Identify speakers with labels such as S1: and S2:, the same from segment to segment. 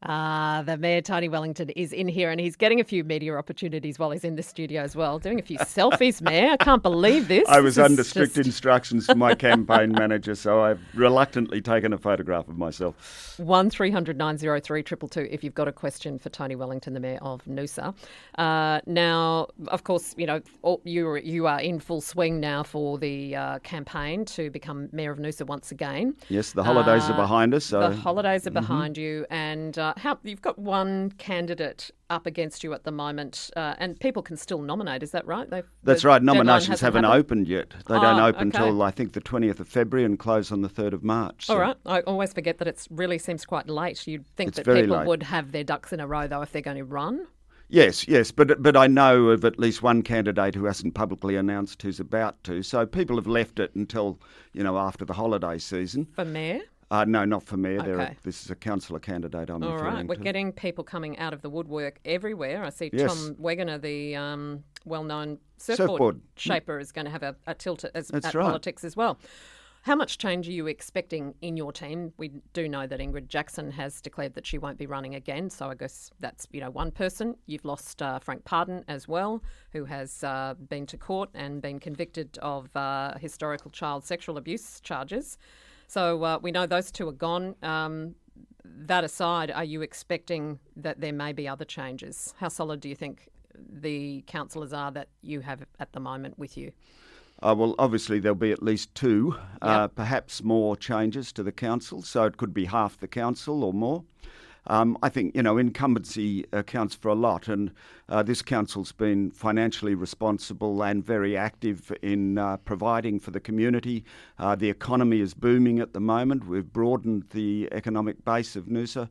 S1: The Mayor, Tony Wellington, is in here and he's getting a few media opportunities while he's in the studio as well. Doing a few selfies, Mayor. I can't believe this.
S2: I was under strict instructions from my campaign manager, so I've reluctantly taken a photograph of myself.
S1: 1300 903 222 if you've got a question for Tony Wellington, the Mayor of Noosa. Now, of course, you know, you are in full swing now for the campaign to become Mayor of Noosa once again.
S2: Yes, the holidays are behind us. So.
S1: The holidays are behind you, and you've got one candidate up against you at the moment, and people can still nominate. Is that right?
S2: That's right. Nominations haven't
S1: happened?
S2: Opened yet. They don't open till I think the 20th of February and close on the 3rd of March. So.
S1: All right. I always forget that it really seems quite late. You'd think that
S2: very
S1: people
S2: late.
S1: would have their ducks in a row though if they're going to run.
S2: Yes, but I know of at least one candidate who hasn't publicly announced who's about to. So people have left it until after the holiday season.
S1: For Mayor?
S2: No, not for Mayor.
S1: Okay.
S2: This is a councillor candidate I'm referring to.
S1: All right. We're getting people coming out of the woodwork everywhere. I see
S2: Yes.
S1: Tom Wegener, the well-known surfboard shaper, is going to have a tilt at politics as well. How much change are you expecting in your team? We do know that Ingrid Jackson has declared that she won't be running again, so I guess that's one person. You've lost Frank Pardon as well, who has been to court and been convicted of historical child sexual abuse charges. So we know those two are gone. That aside, are you expecting that there may be other changes? How solid do you think the councillors are that you have at the moment with you?
S2: Well, obviously there'll be at least two,
S1: Yep.
S2: perhaps more changes to the council, so it could be half the council or more. I think, incumbency accounts for a lot, and this council's been financially responsible and very active in providing for the community. The economy is booming at the moment. We've broadened the economic base of Noosa.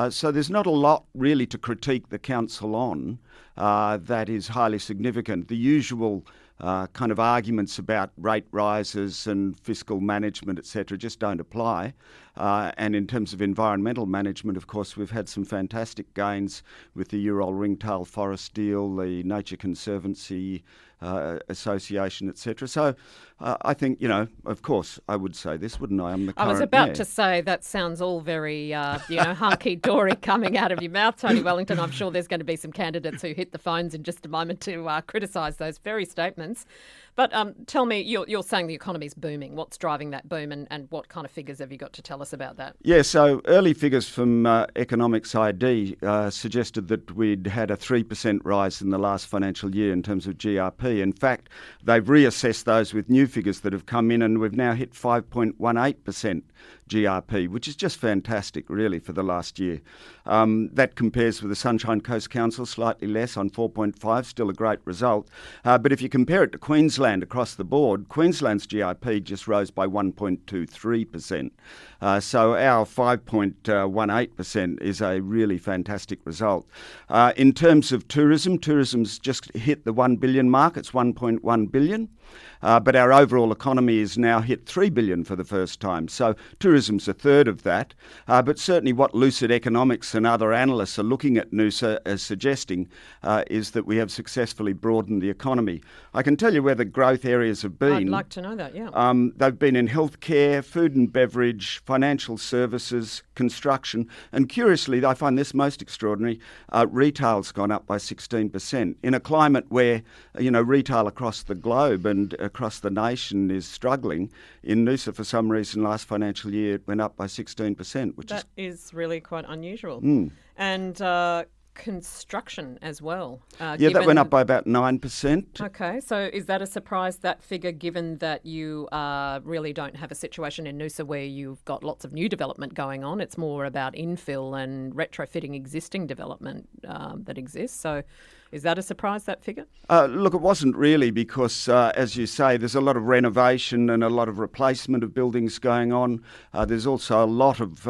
S2: So there's not a lot really to critique the council on that is highly significant. The usual kind of arguments about rate rises and fiscal management, etc., just don't apply. And in terms of environmental management, of course, we've had some fantastic gains with the Ural Ringtail Forest deal, the Nature Conservancy Association, etc. So I think, of course, I would say this, wouldn't I? I'm the current
S1: I was about
S2: mayor.
S1: to say that sounds all very, hunky-dory coming out of your mouth, Tony Wellington. I'm sure there's going to be some candidates who hit the phones in just a moment to criticise those very statements. But tell me, you're saying the economy's booming. What's driving that boom, and what kind of figures have you got to tell us about that?
S2: Yeah, so early figures from Economics ID suggested that we'd had a 3% rise in the last financial year in terms of GRP. In fact, they've reassessed those with new figures that have come in, and we've now hit 5.18% GRP, which is just fantastic, really, for the last year. That compares with the Sunshine Coast Council, slightly less, on 4.5, still a great result. But if you compare it to Queensland across the board, Queensland's GRP just rose by 1.23%. So our 5.18% is a really fantastic result. In terms of tourism's just hit the 1 billion mark. It's 1.1 billion. But our overall economy has now hit 3 billion for the first time. So tourism's a third of that. But certainly what Lucid Economics and other analysts are looking at Noosa as suggesting is that we have successfully broadened the economy. I can tell you where the growth areas have been.
S1: I'd like to know that, yeah.
S2: They've been in healthcare, food and beverage, financial services, construction, and curiously, I find this most extraordinary, retail's gone up by 16%. In a climate where, retail across the globe and across the nation is struggling, in Noosa for some reason last financial year it went up by 16%, which
S1: is really quite unusual. And construction as well.
S2: That went up by about 9%.
S1: Okay, so is that a surprise, that figure, given that you really don't have a situation in Noosa where you've got lots of new development going on? It's more about infill and retrofitting existing development that exists. So is that a surprise, that figure?
S2: Look, it wasn't really because, as you say, there's a lot of renovation and a lot of replacement of buildings going on. There's also a lot of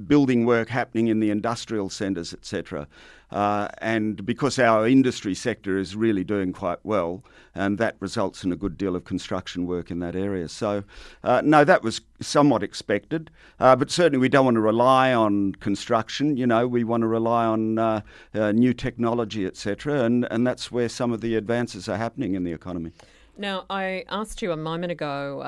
S2: building work happening in the industrial centres, etc. And because our industry sector is really doing quite well, and that results in a good deal of construction work in that area. So, no, that was somewhat expected, but certainly we don't want to rely on construction. We want to rely on new technology, etc., and that's where some of the advances are happening in the economy.
S1: Now, I asked you a moment ago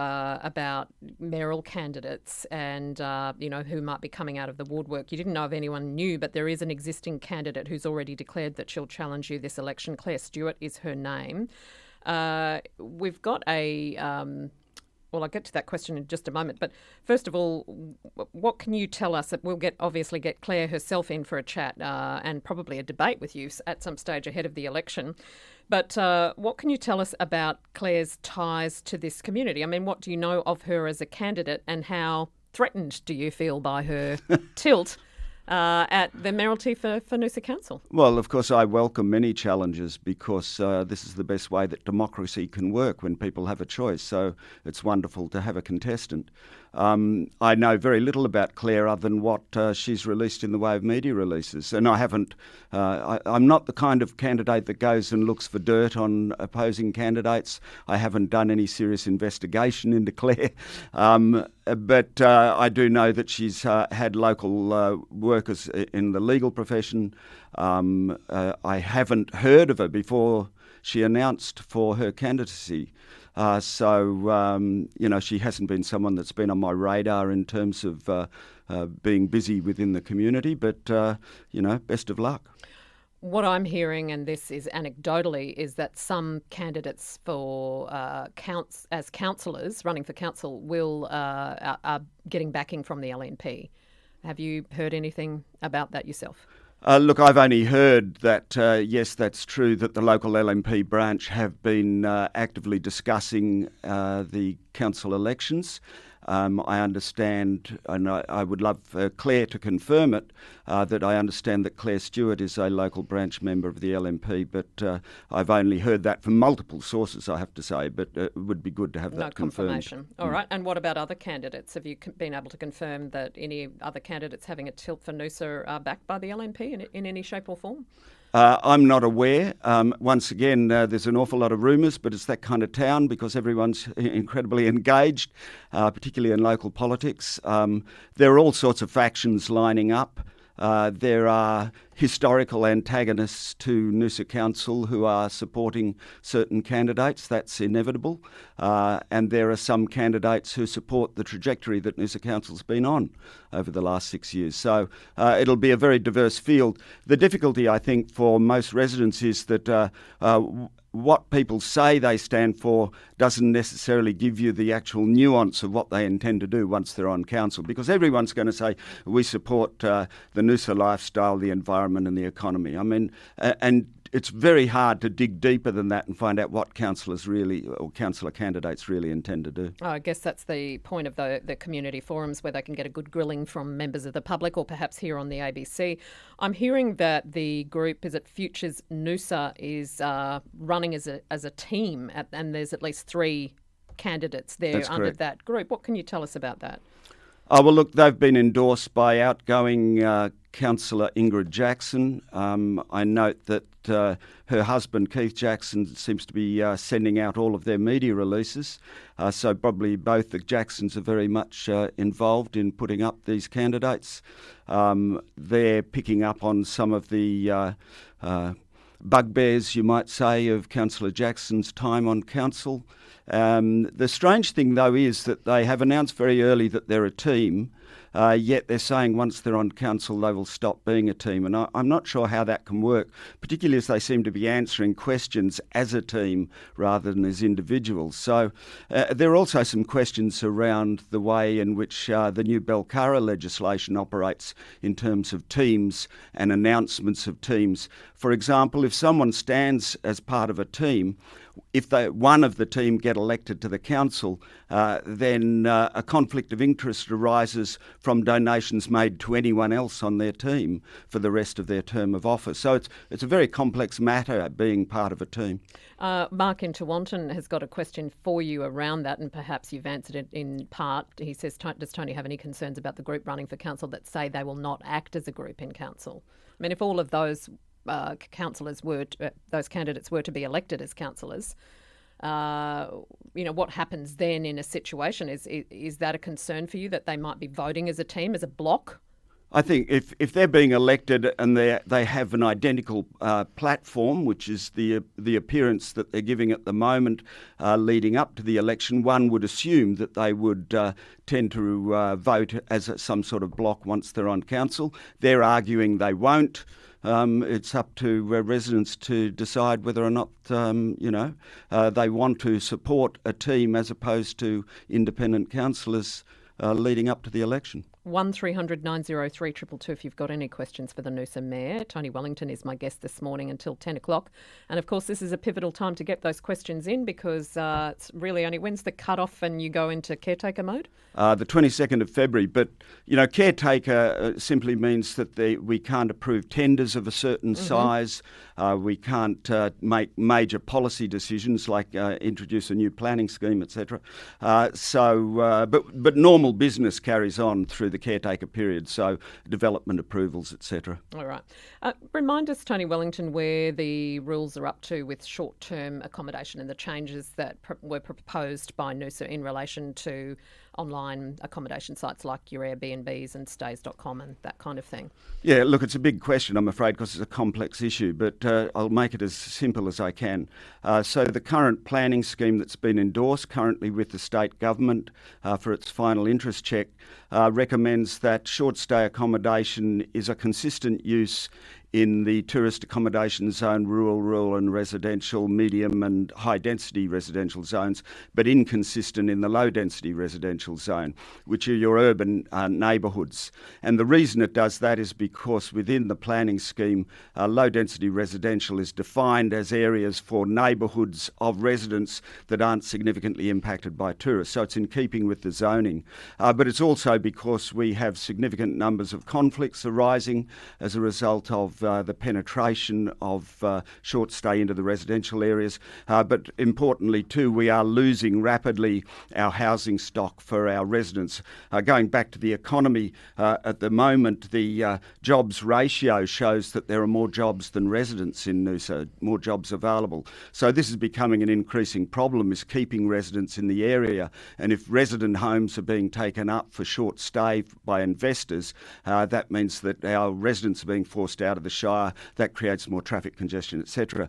S1: about mayoral candidates and, who might be coming out of the woodwork. You didn't know of anyone new, but there is an existing candidate who's already declared that she'll challenge you this election. Claire Stewart is her name. We've got I'll get to that question in just a moment. But first of all, what can you tell us? We'll obviously get Claire herself in for a chat and probably a debate with you at some stage ahead of the election. But what can you tell us about Claire's ties to this community? I mean, what do you know of her as a candidate, and how threatened do you feel by her tilt at the mayoralty for Noosa Council?
S2: Well, of course, I welcome many challenges because this is the best way that democracy can work, when people have a choice. So it's wonderful to have a contestant. I know very little about Claire other than what she's released in the way of media releases. And I haven't, I'm not the kind of candidate that goes and looks for dirt on opposing candidates. I haven't done any serious investigation into Claire. But I do know that she's had local workers in the legal profession. I haven't heard of her before she announced for her candidacy. She hasn't been someone that's been on my radar in terms of being busy within the community, but, best of luck.
S1: What I'm hearing, and this is anecdotally, is that some candidates for as councillors running for council are getting backing from the LNP. Have you heard anything about that yourself?
S2: Look, I've only heard that, yes, that's true, that the local LNP branch have been actively discussing the council elections. I understand, and I would love Claire to confirm it, that I understand that Claire Stewart is a local branch member of the LNP, but I've only heard that from multiple sources, I have to say, but it would be good to have that confirmed.
S1: No confirmation. All right. And what about other candidates? Have you been able to confirm that any other candidates having a tilt for Noosa are backed by the LNP in any shape or form?
S2: I'm not aware. Once again, there's an awful lot of rumours, but it's that kind of town because everyone's incredibly engaged, particularly in local politics. There are all sorts of factions lining up. There are historical antagonists to Noosa Council who are supporting certain candidates. That's inevitable. And there are some candidates who support the trajectory that Noosa Council's been on over the last 6 years. So it'll be a very diverse field. The difficulty, I think, for most residents is that what people say they stand for doesn't necessarily give you the actual nuance of what they intend to do once they're on council, because everyone's going to say, we support the Noosa lifestyle, the environment and the economy. I mean, and it's very hard to dig deeper than that and find out what councillors really, or councillor candidates really intend to do.
S1: I guess that's the point of the community forums, where they can get a good grilling from members of the public, or perhaps here on the ABC. I'm hearing that the group, is it Futures Noosa, is running as a team, and there's at least 3 candidates there. That's under correct. That group. What can you tell us about that?
S2: Oh, well, look, they've been endorsed by outgoing Councillor Ingrid Jackson. I note that her husband, Keith Jackson, seems to be sending out all of their media releases. So probably both the Jacksons are very much involved in putting up these candidates. They're picking up on some of the bugbears, you might say, of Councillor Jackson's time on council. The strange thing, though, is that they have announced very early that they're a team, yet they're saying once they're on council they will stop being a team. And I'm not sure how that can work, particularly as they seem to be answering questions as a team rather than as individuals. So there are also some questions around the way in which the new Belcara legislation operates in terms of teams and announcements of teams. For example, if someone stands as part of a team, if one of the team get elected to the council, then a conflict of interest arises from donations made to anyone else on their team for the rest of their term of office. So it's a very complex matter being part of a team.
S1: Mark in Wellington has got a question for you around that, and perhaps you've answered it in part. He says, does Tony have any concerns about the group running for council that say they will not act as a group in council? I mean, if all of those those candidates were to be elected as councillors, what happens then in a situation? Is that a concern for you, that they might be voting as a team, as a block?
S2: I think if they're being elected and they have an identical platform, which is the appearance that they're giving at the moment leading up to the election, one would assume that they would tend to vote as some sort of bloc once they're on council. They're arguing they won't. It's up to residents to decide whether or not, they want to support a team as opposed to independent councillors leading up to the election.
S1: 1300 903 222 if you've got any questions for the Noosa Mayor. Tony Wellington is my guest this morning until 10 o'clock. And of course, this is a pivotal time to get those questions in because it's really only, when's the cut-off and you go into caretaker mode?
S2: The 22nd of February. But, caretaker simply means that we can't approve tenders of a certain size. We can't make major policy decisions like introduce a new planning scheme, etc. But normal business carries on through the caretaker period, so development approvals, etc.
S1: All right. Remind us, Tony Wellington, where the rules are up to with short-term accommodation and the changes that were proposed by Noosa in relation to online accommodation sites like your Airbnbs and stays.com and that kind of thing.
S2: Yeah, look, it's a big question, I'm afraid, because it's a complex issue, but I'll make it as simple as I can. So the current planning scheme that's been endorsed currently with the state government for its final interest check recommends that short stay accommodation is a consistent use in the tourist accommodation zone, rural and residential, medium and high density residential zones, but inconsistent in the low density residential zone, which are your urban neighbourhoods. And the reason it does that is because within the planning scheme, low density residential is defined as areas for neighbourhoods of residents that aren't significantly impacted by tourists. So it's in keeping with the zoning. But it's also because we have significant numbers of conflicts arising as a result of the penetration of short stay into the residential areas. But importantly too, we are losing rapidly our housing stock for our residents. Going back to the economy, at the moment the jobs ratio shows that there are more jobs than residents in Noosa, more jobs available. So this is becoming an increasing problem, is keeping residents in the area. And if resident homes are being taken up for short stay by investors, that means that our residents are being forced out of the Shire. That creates more traffic congestion, etc.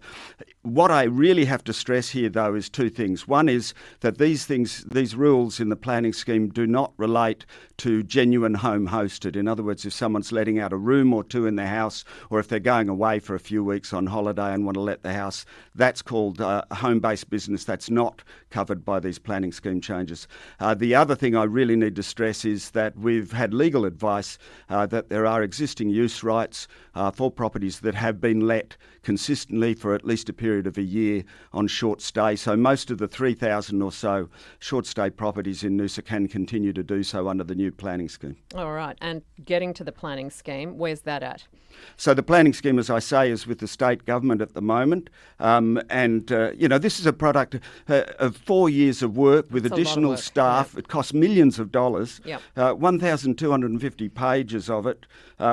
S2: What I really have to stress here, though, is two things. One is that these rules in the planning scheme do not relate to genuine home hosted. In other words, if someone's letting out a room or two in their house, or if they're going away for a few weeks on holiday and want to let the house, that's called home-based business. That's not covered by these planning scheme changes. The other thing I really need to stress is that we've had legal advice that there are existing use rights for properties that have been let consistently for at least a period of a year on short stay. So most of the 3,000 or so short stay properties in Noosa can continue to do so under the new planning scheme.
S1: All right. And getting to the planning scheme, where's that at?
S2: So the planning scheme, as I say, is with the state government at the moment. This is a product of 4 years of work with additional staff. Yep. It costs millions of dollars. Yep. 1,250 pages of it.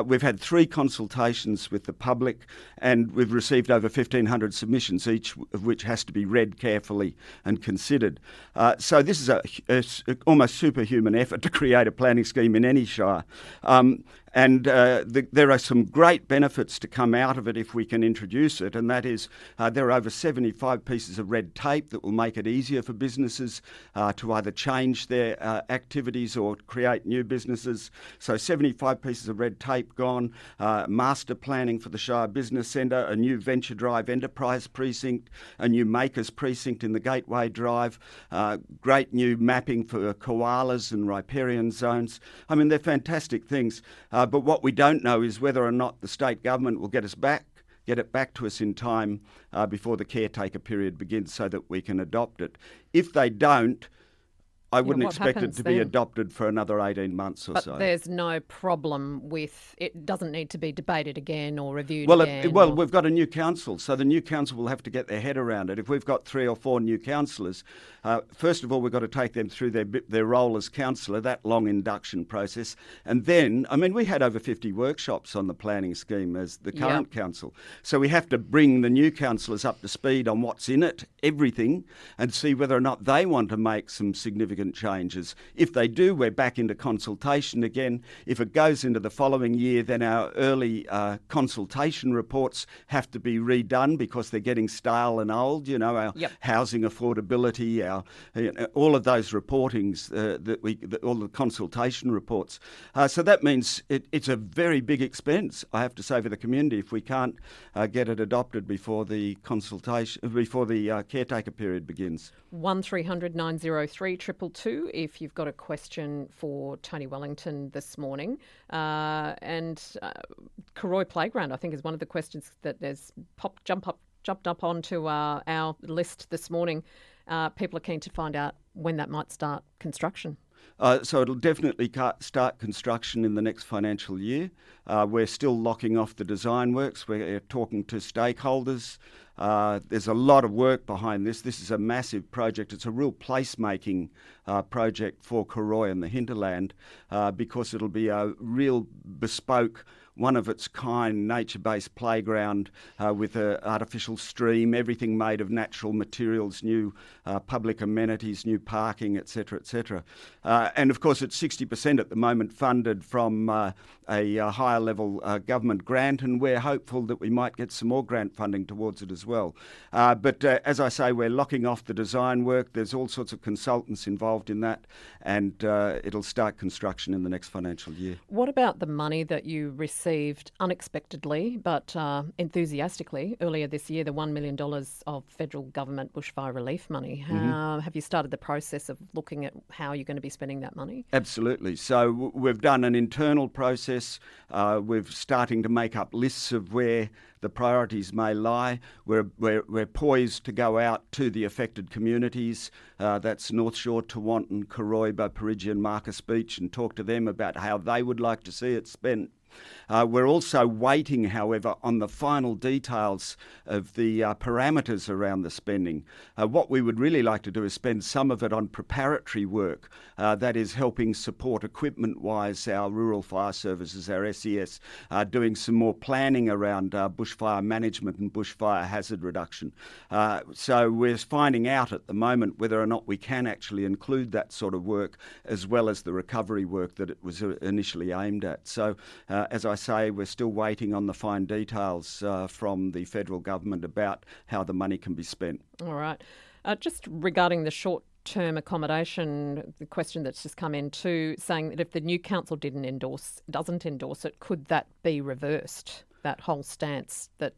S2: We've had 3 consultations with the public and we've received over 1,500 submissions, each of which has to be read carefully and considered. So this is a almost superhuman effort to create a planning scheme in any shire. There are some great benefits to come out of it if we can introduce it, and that is there are over 75 pieces of red tape that will make it easier for businesses to either change their activities or create new businesses. So 75 pieces of red tape gone, master planning for the Shire Business Centre, a new Venture Drive Enterprise Precinct, a new Makers Precinct in the Gateway Drive, great new mapping for koalas and riparian zones. I mean, they're fantastic things. But what we don't know is whether or not the state government will get it back to us in time before the caretaker period begins so that we can adopt it. If they don't, I wouldn't expect it to be adopted for another 18 months or so.
S1: But there's no problem with it doesn't need to be debated again or reviewed again?
S2: We've got a new council, so the new council will have to get their head around it. If we've got 3 or 4 new councillors, first of all, we've got to take them through their role as councillor, that long induction process. And then, we had over 50 workshops on the planning scheme as the current council. So we have to bring the new councillors up to speed on what's in it, everything, and see whether or not they want to make some significant significant changes. If they do, we're back into consultation again. If it goes into the following year, then our early consultation reports have to be redone because they're getting stale and old. Our housing affordability, all of those reportings, all the consultation reports. So that means it's a very big expense, I have to say, for the community if we can't get it adopted before the caretaker period begins.
S1: 1300 903 222 if you've got a question for Tony Wellington this morning. And Karoi Playground, I think, is one of the questions that has jumped up onto our list this morning. People are keen to find out when that might start construction.
S2: So it'll definitely start construction in the next financial year. We're still locking off the design works. We're talking to stakeholders. There's a lot of work behind this. This is a massive project. It's a real placemaking project for Karoi and the hinterland because it'll be a real bespoke, one-of-its-kind nature-based playground with an artificial stream, everything made of natural materials, new public amenities, new parking, etc., etc. And of course, it's 60% at the moment funded from a higher-level government grant, and we're hopeful that we might get some more grant funding towards it as well. But as I say, we're locking off the design work. There's all sorts of consultants involved in that, and it'll start construction in the next financial year.
S1: What about the money that you received unexpectedly but enthusiastically earlier this year, the $1 million of federal government bushfire relief money? Have you started the process of looking at how you're going to be spending that money?
S2: Absolutely. So we've done an internal process. We're starting to make up lists of where the priorities may lie. We're poised to go out to the affected communities. That's North Shore, Tewantin, Karoi, Peridgia and Marcus Beach, and talk to them about how they would like to see it spent. We're also waiting, however, on the final details of the parameters around the spending. What we would really like to do is spend some of it on preparatory work, that is helping support equipment-wise our rural fire services, our SES, doing some more planning around bushfire management and bushfire hazard reduction. So we're finding out at the moment whether or not we can actually include that sort of work as well as the recovery work that it was initially aimed at. So as I say, we're still waiting on the fine details from the federal government about how the money can be spent.
S1: All right. Just regarding the short-term accommodation, the question that's just come in too, saying that if the new council doesn't endorse it, could that be reversed, that whole stance that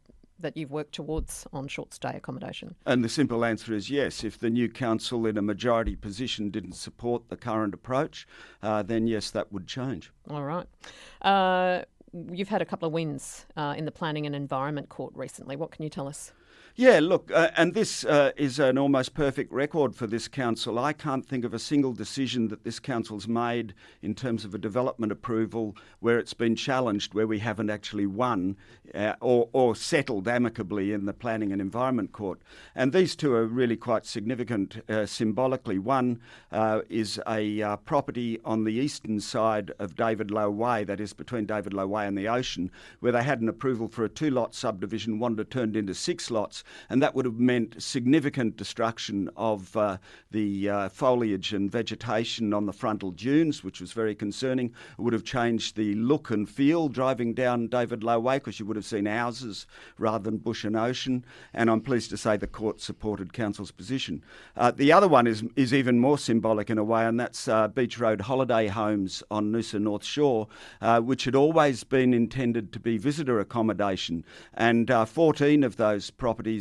S1: you've worked towards on short-stay accommodation? And
S2: the simple answer is yes. If the new council in a majority position didn't support the current approach, then yes, that would change.
S1: All right. You've had a couple of wins in the Planning and Environment Court recently. What can you tell us?
S2: Yeah, look, and this is an almost perfect record for this council. I can't think of a single decision that this council's made in terms of a development approval where it's been challenged, where we haven't actually won or settled amicably in the Planning and Environment Court. And these two are really quite significant symbolically. One is a property on the eastern side of David Low Way, that is between David Low Way and the ocean, where they had an approval for a 2-lot subdivision, wanted it turned into 6 lots. And that would have meant significant destruction of the foliage and vegetation on the frontal dunes, which was very concerning. It would have changed the look and feel driving down David Low Way, because you would have seen houses rather than bush and ocean. And I'm pleased to say the court supported council's position. The other one is even more symbolic in a way, and that's Beach Road holiday homes on Noosa North Shore, which had always been intended to be visitor accommodation. And 14 of those properties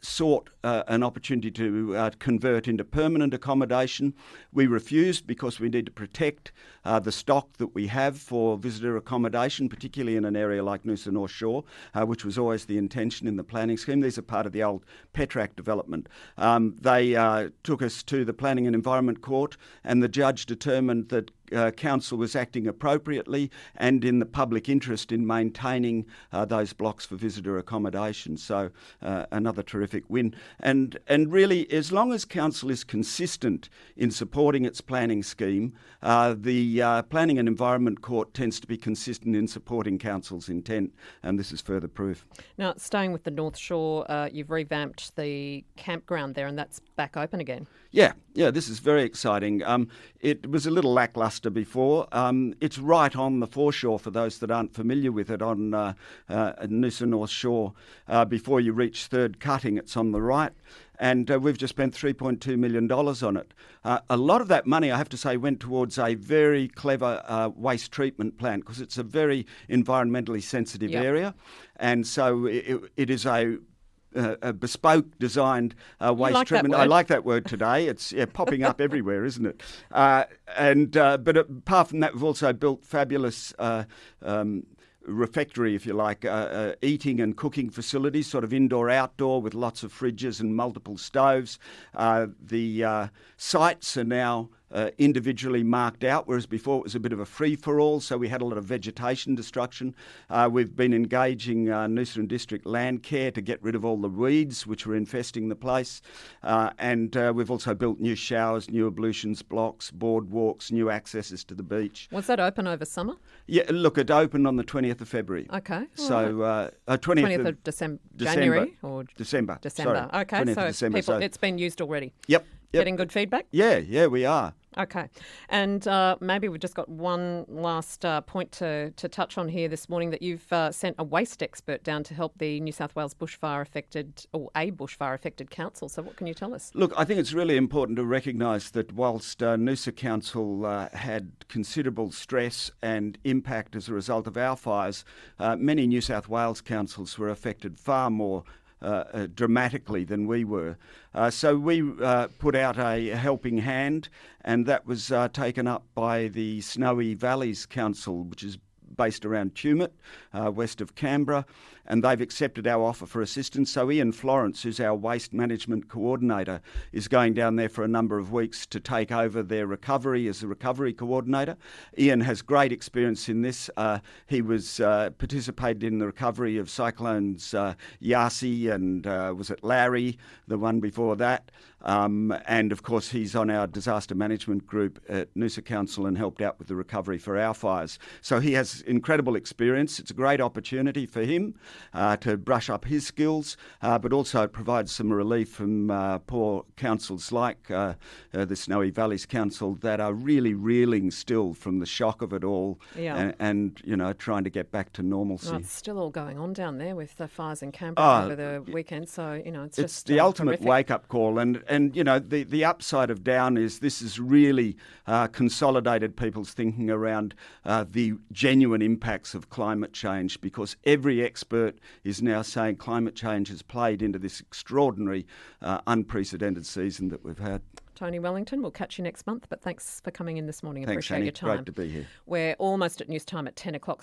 S2: sought an opportunity to convert into permanent accommodation. We refused because we need to protect the stock that we have for visitor accommodation, particularly in an area like Noosa North Shore, which was always the intention in the planning scheme. These are part of the old Petrac development. They took us to the Planning and Environment Court, and the judge determined that council was acting appropriately and in the public interest in maintaining those blocks for visitor accommodation. So another terrific win. And really, as long as council is consistent in supporting its planning scheme, the Planning and Environment Court tends to be consistent in supporting council's intent, and this is further proof.
S1: Now, staying with the North Shore, you've revamped the campground there, and that's back open again.
S2: Yeah, this is very exciting. It was a little lacklustre before. It's right on the foreshore, for those that aren't familiar with it, on Noosa North Shore. Before you reach Third Cutting, it's on the right. And we've just spent $3.2 million on it. A lot of that money, I have to say, went towards a very clever waste treatment plant, because it's a very environmentally sensitive area. And so it is a bespoke designed waste treatment. I like that word today. It's popping up everywhere, isn't it? But apart from that, we've also built fabulous refectory, if you like, eating and cooking facilities, sort of indoor-outdoor, with lots of fridges and multiple stoves. The sites are now individually marked out, whereas before it was a bit of a free-for-all, so we had a lot of vegetation destruction. We've been engaging Noosa and District Land Care to get rid of all the weeds which were infesting the place. And we've also built new showers, new ablutions blocks, boardwalks, new accesses to the beach.
S1: Was that open over summer?
S2: Yeah, look, it opened on the 20th of February.
S1: Okay.
S2: So
S1: 20th of December. January or
S2: December.
S1: December.
S2: Sorry,
S1: okay, so
S2: December,
S1: it's been used already.
S2: Yep.
S1: Getting good feedback?
S2: Yeah, we are.
S1: Okay. And maybe we've just got one last point to touch on here this morning, that you've sent a waste expert down to help the New South Wales bushfire-affected, or a bushfire-affected council. So what can you tell us?
S2: Look, I think it's really important to recognise that whilst Noosa Council had considerable stress and impact as a result of our fires, many New South Wales councils were affected far more dramatically than we were. So we put out a helping hand, and that was taken up by the Snowy Valleys Council, which is based around Tumut, west of Canberra, and they've accepted our offer for assistance. So Ian Florence, who's our waste management coordinator, is going down there for a number of weeks to take over their recovery as a recovery coordinator. Ian has great experience in this. He was participated in the recovery of cyclones Yasi and was it Larry, the one before that. And of course he's on our disaster management group at Noosa Council and helped out with the recovery for our fires. So he has incredible experience. It's a great opportunity for him to brush up his skills, but also it provides some relief from poor councils like the Snowy Valleys Council that are really reeling still from the shock of it all, and you know, trying to get back to normalcy.
S1: Well, it's still all going on down there with the fires in Canberra over the weekend, so you know it's just
S2: the ultimate wake-up call, and you know the upside of Down is this has really consolidated people's thinking around the genuine impacts of climate change, because every expert is now saying climate change has played into this extraordinary, unprecedented season that we've had.
S1: Tony Wellington, we'll catch you next month, but thanks for coming in this morning.
S2: Thanks,
S1: Appreciate
S2: Annie.
S1: your time.
S2: Great to be here.
S1: We're almost at news time at 10 o'clock.